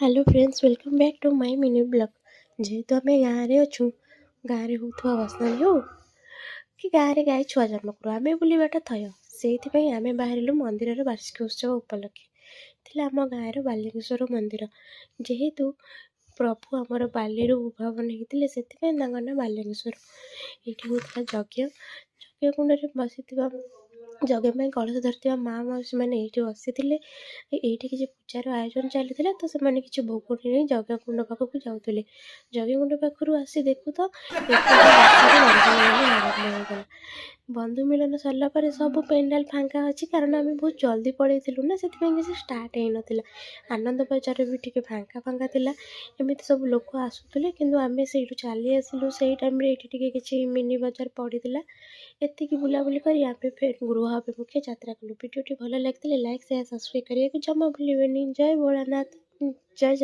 Hello friends welcome back to my mini blog जेहेतु आम गाँव अच्छु गाँव होता भसाणी हो कि गाँव गाई छुआ जन्म करू आम बुलवाटा थय से आम बाहर मंदिर वार्षिक उत्सव उपलक्षे थे आम गाँव बालेश्वर मंदिर जेहेतु प्रभु आमर बाली उद्भावन होते से ना बालेश्वर ये होता यज्ञ यज्ञ कुंड बसी जगह कलश धरती माँ मौसी मैंने ये बसी ये किसी पूजार आयोजन चली तो से किसी भोग नहीं जगह कुंड पाखक जाऊे जगह कुंड पाखु आसी देखु तो बंधु मिलन सरला सब पेंडाल फांका अच्छी कारण आम बहुत जल्दी पड़ेलु ना से किसी स्टार्ट हो नाला आनंद बजार भी टे फांका फांका थिला एमती सब लोक आसुले कि आम से चली आसिलु से टाइम किसी मिनी बजार पड़ा एति बुलाबुली कर आम फिर गृह अभिमुखे यात्रा कलु भिडियोटी भल लगे लाइक शेयर सब्सक्राइब करने जमा भूलें। जय भोलानाथ जय जय।